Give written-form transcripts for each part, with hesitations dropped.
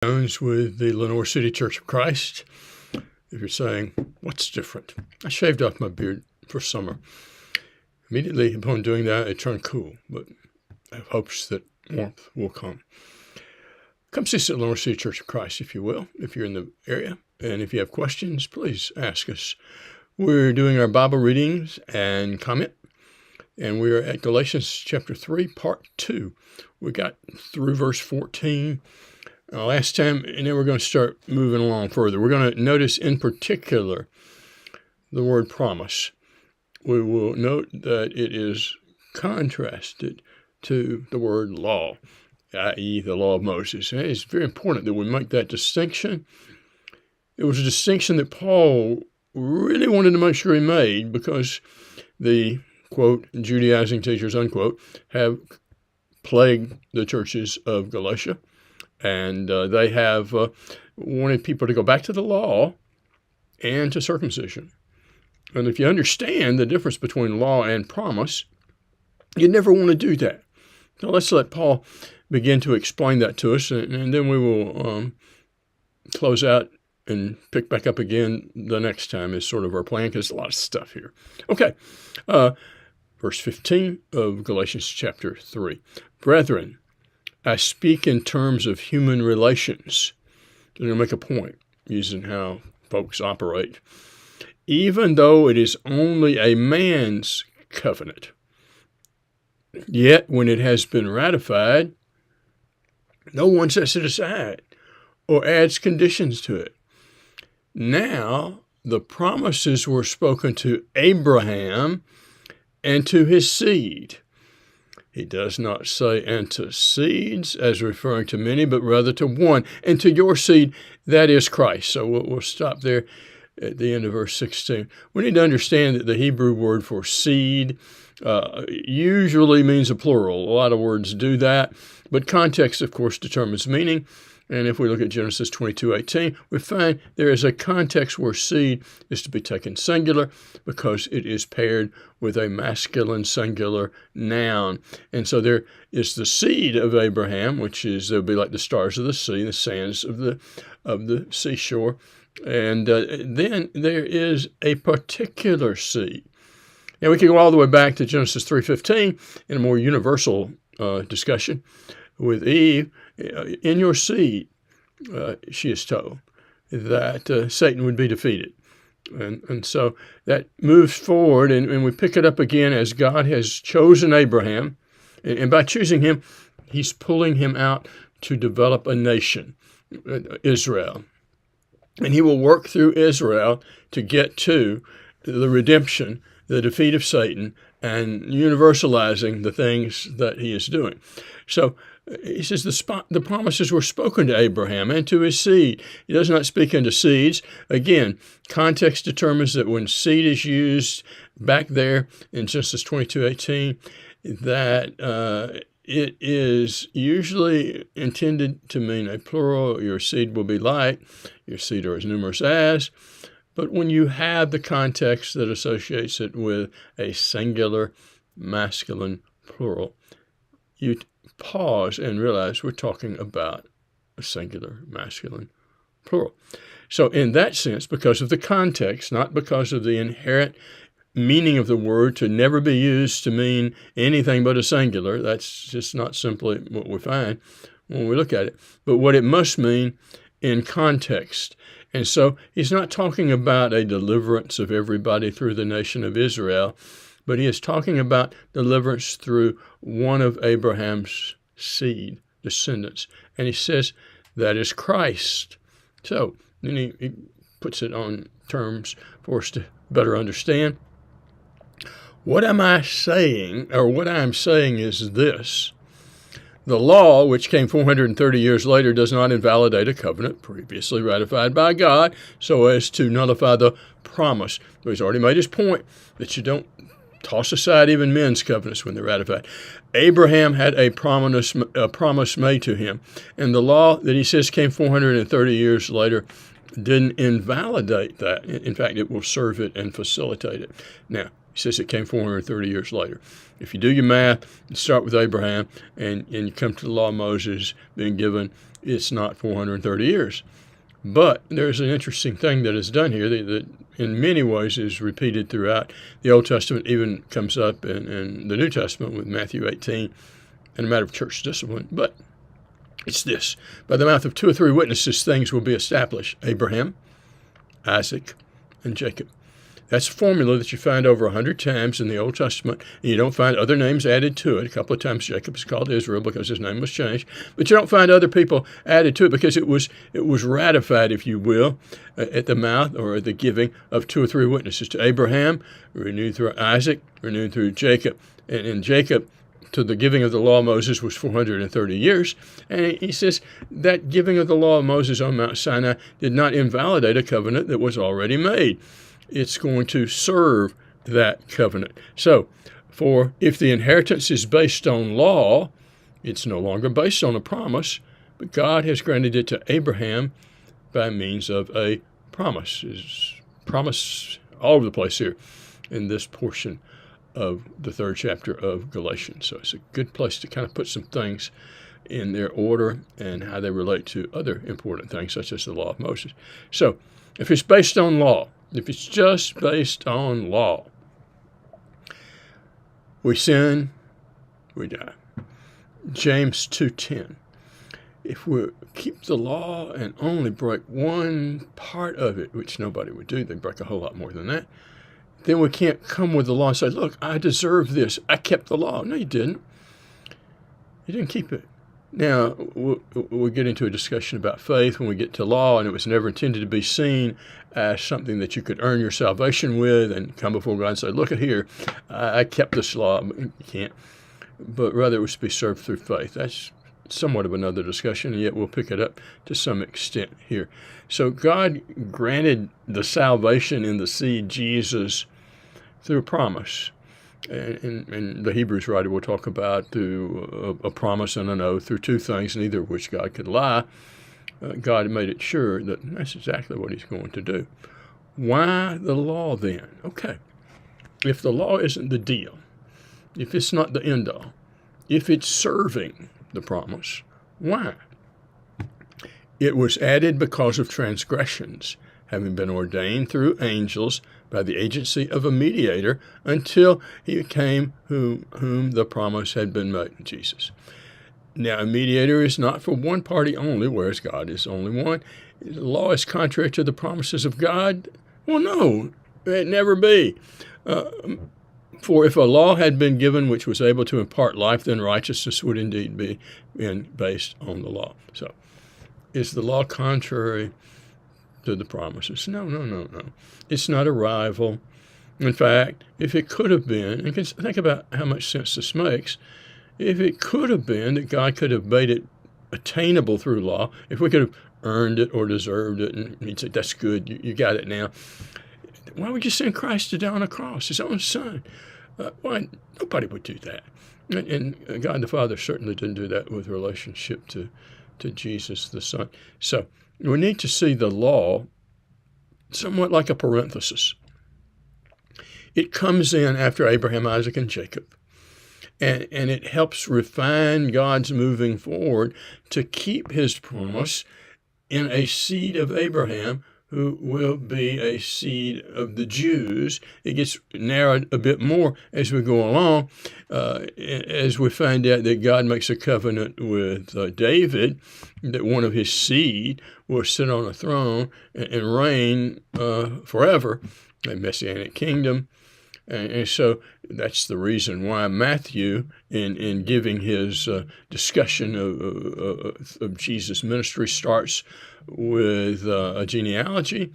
Jones with the Lenore City Church of Christ. If you're saying, what's different? I shaved off my beard for summer. Immediately upon doing that, it turned cool, but I have hopes that warmth will come. Come see us at Lenore City Church of Christ, if you will, if you're in the area. And if you have questions, please ask us. We're doing our Bible readings and comment, and we're at Galatians chapter 3, part 2. We got through verse 14 last time, and then we're going to start moving along further. We're going to notice in particular the word promise. We will note that it is contrasted to the word law, i.e. the law of Moses. And it's very important that we make that distinction. It was a distinction that Paul really wanted to make sure he made because the, quote, Judaizing teachers, unquote, have plagued the churches of Galatia. And they have wanted people to go back to the law and to circumcision. And if you understand the difference between law and promise, you never want to do that. So let's let Paul begin to explain that to us, and then we will close out and pick back up again the next time is sort of our plan, because there's a lot of stuff here. Okay, verse 15 of Galatians chapter 3. Brethren, I speak in terms of human relations. I'm going to make a point using how folks operate. Even though it is only a man's covenant, yet when it has been ratified, no one sets it aside or adds conditions to it. Now, the promises were spoken to Abraham and to his seed. He does not say, and to seeds, as referring to many, but rather to one, and to your seed, that is Christ. So we'll stop there at the end of verse 16. We need to understand that the Hebrew word for seed usually means a plural. A lot of words do that, but context, of course, determines meaning. And if we look at Genesis 22:18, we find there is a context where seed is to be taken singular because it is paired with a masculine singular noun. And so there is the seed of Abraham, which is, they'll be like the stars of the sea, the sands of the seashore. And then there is a particular seed. Now we can go all the way back to Genesis 3:15 in a more universal discussion with Eve. In your seed, she is told that Satan would be defeated. And so that moves forward, and we pick it up again as God has chosen Abraham. And by choosing him, he's pulling him out to develop a nation, Israel. And he will work through Israel to get to the redemption, the defeat of Satan, and universalizing the things that he is doing. So he says the promises were spoken to Abraham and to his seed. He does not speak unto seeds. Again, context determines that when seed is used back there in Genesis 22:18, that it is usually intended to mean a plural. Your seed will be like, your seed are as numerous as. But when you have the context that associates it with a singular, masculine, plural, you pause and realize we're talking about a singular, masculine, plural. So in that sense, because of the context, not because of the inherent meaning of the word to never be used to mean anything but a singular, that's just not simply what we find when we look at it, but what it must mean in context. And so he's not talking about a deliverance of everybody through the nation of Israel, but he is talking about deliverance through one of Abraham's seed, descendants. And he says that is Christ. So then he puts it on terms for us to better understand. What am I saying, or what I'm saying is this. The law, which came 430 years later, does not invalidate a covenant previously ratified by God so as to nullify the promise. So he's already made his point that you don't toss aside even men's covenants when they're ratified. Abraham had a promise made to him, and the law that he says came 430 years later didn't invalidate that. In fact, it will serve it and facilitate it. Now, says it came 430 years later. If you do your math, you start with Abraham, and you come to the law of Moses being given, it's not 430 years. But there's an interesting thing that is done here that in many ways is repeated throughout the Old Testament, even comes up in the New Testament with Matthew 18 and a matter of church discipline. But it's this: by the mouth of 2 or 3 witnesses, things will be established. Abraham, Isaac, and Jacob. That's a formula that you find over 100 times in the Old Testament, and you don't find other names added to it. A couple of times Jacob is called Israel because his name was changed, but you don't find other people added to it because it was ratified, if you will, at the mouth or at the giving of 2 or 3 witnesses. To Abraham, renewed through Isaac, renewed through Jacob. And Jacob, to the giving of the law of Moses, was 430 years. And he says that giving of the law of Moses on Mount Sinai did not invalidate a covenant that was already made. It's going to serve that covenant. So, for if the inheritance is based on law, it's no longer based on a promise, but God has granted it to Abraham by means of a promise. There's promise all over the place here in this portion of the 3rd chapter of Galatians. So it's a good place to kind of put some things in their order and how they relate to other important things, such as the law of Moses. So, if it's based on law, if it's just based on law, we sin, we die. James 2:10. If we keep the law and only break one part of it, which nobody would do, they'd break a whole lot more than that, then we can't come with the law and say, look, I deserve this. I kept the law. No, you didn't. You didn't keep it. Now, we'll get into a discussion about faith when we get to law, and it was never intended to be seen as something that you could earn your salvation with and come before God and say, look at here, I kept this law. You can't. But rather it was to be served through faith. That's somewhat of another discussion, and yet we'll pick it up to some extent here. So God granted the salvation in the seed Jesus through a promise. And the Hebrews writer will talk about through a promise and an oath, through 2 things, neither of which God could lie. God made it sure that that's exactly what he's going to do. Why the law then? Okay, if the law isn't the deal, if it's not the end all, if it's serving the promise, why? It was added because of transgressions, having been ordained through angels by the agency of a mediator until he came whom the promise had been made, Jesus. Now, a mediator is not for one party only, whereas God is only one. The law is contrary to the promises of God? Well, no, it'd never be. For if a law had been given which was able to impart life, then righteousness would indeed be based on the law. So, is the law contrary to the promises? No. It's not a rival. In fact, if it could have been, and think about how much sense this makes, if it could have been that God could have made it attainable through law, if we could have earned it or deserved it, and he'd say, that's good, you got it now, why would you send Christ to die on a cross, his own son? Why? Nobody would do that. And God the Father certainly didn't do that with relationship to Jesus the Son. So we need to see the law somewhat like a parenthesis. It comes in after Abraham, Isaac, and Jacob. And it helps refine God's moving forward to keep his promise in a seed of Abraham who will be a seed of the Jews. It gets narrowed a bit more as we go along, as we find out that God makes a covenant with David, that one of his seed will sit on a throne and reign forever, a messianic kingdom. And so that's the reason why Matthew, in giving his discussion of Jesus' ministry, starts with a genealogy,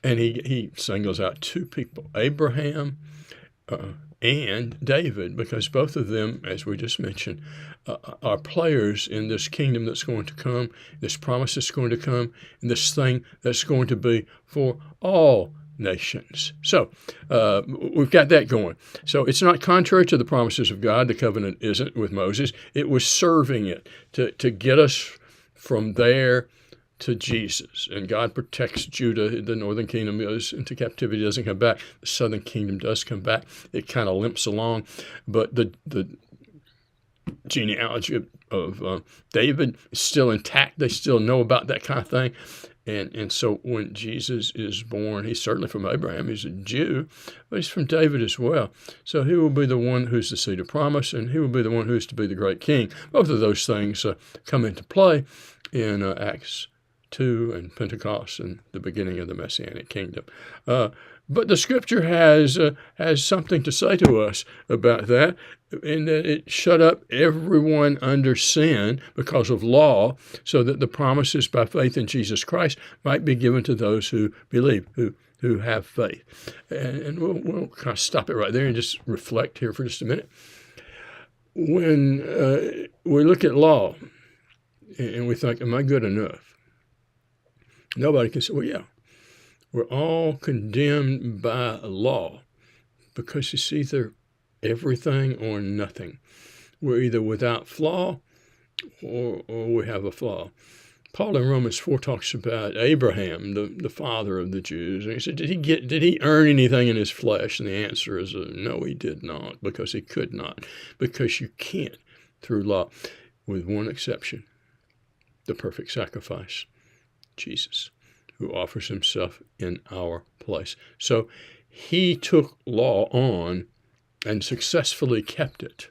and he singles out 2 people, Abraham and David, because both of them, as we just mentioned, are players in this kingdom that's going to come, this promise that's going to come, and this thing that's going to be for all nations. So we've got that going. So it's not contrary to the promises of God. The covenant isn't with Moses. It was serving it to get us from there to Jesus, and God protects Judah. The northern kingdom goes into captivity, doesn't come back. The southern kingdom does come back. It kind of limps along, but the genealogy of David is still intact. They still know about that kind of thing. And so when Jesus is born, he's certainly from Abraham. He's a Jew, but he's from David as well. So he will be the one who's the seed of promise, and he will be the one who's to be the great king. Both of those things come into play in Acts 2 and Pentecost and the beginning of the Messianic kingdom. But the Scripture has something to say to us about that, in that it shut up everyone under sin because of law, so that the promises by faith in Jesus Christ might be given to those who believe, who have faith. And we'll kind of stop it right there and just reflect here for just a minute. When we look at law and we think, am I good enough? Nobody can say, well, yeah. We're all condemned by law because it's either everything or nothing. We're either without flaw or we have a flaw. Paul in Romans 4 talks about Abraham, the father of the Jews. And he said, did he earn anything in his flesh? And the answer is no, he did not, because he could not. Because you can't through law, with one exception, the perfect sacrifice, Jesus, who offers himself in our place. So he took law on and successfully kept it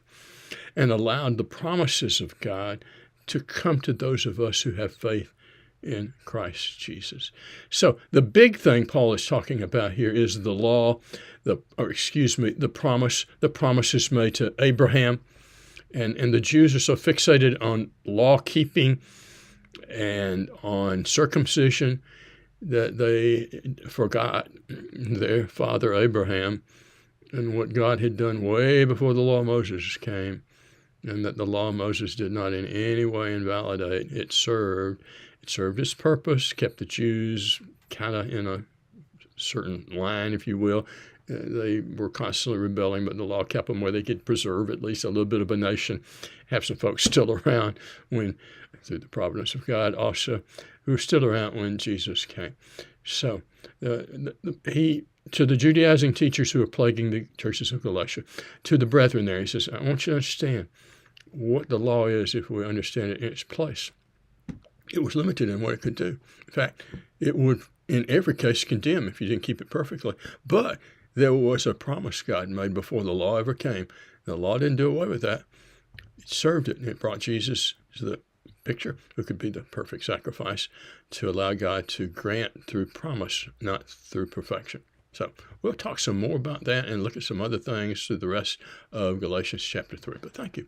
and allowed the promises of God to come to those of us who have faith in Christ Jesus. So the big thing Paul is talking about here is the law, the promises made to Abraham. And the Jews are so fixated on law keeping and on circumcision that they forgot their father Abraham and what God had done way before the law of Moses came, and that the law of Moses did not in any way invalidate. It served its purpose, kept the Jews kind of in a certain line, if you will. They were constantly rebelling, but the law kept them where they could preserve at least a little bit of a nation, have some folks still around when, through the providence of God also, who were still around when Jesus came. So to the Judaizing teachers who are plaguing the churches of Galatia, to the brethren there, he says, I want you to understand what the law is if we understand it in its place. It was limited in what it could do. In fact, it would, in every case, condemn if you didn't keep it perfectly. But there was a promise God made before the law ever came. The law didn't do away with that. It served it, and it brought Jesus to the picture, who could be the perfect sacrifice, to allow God to grant through promise, not through perfection. So we'll talk some more about that and look at some other things through the rest of Galatians chapter 3. But thank you.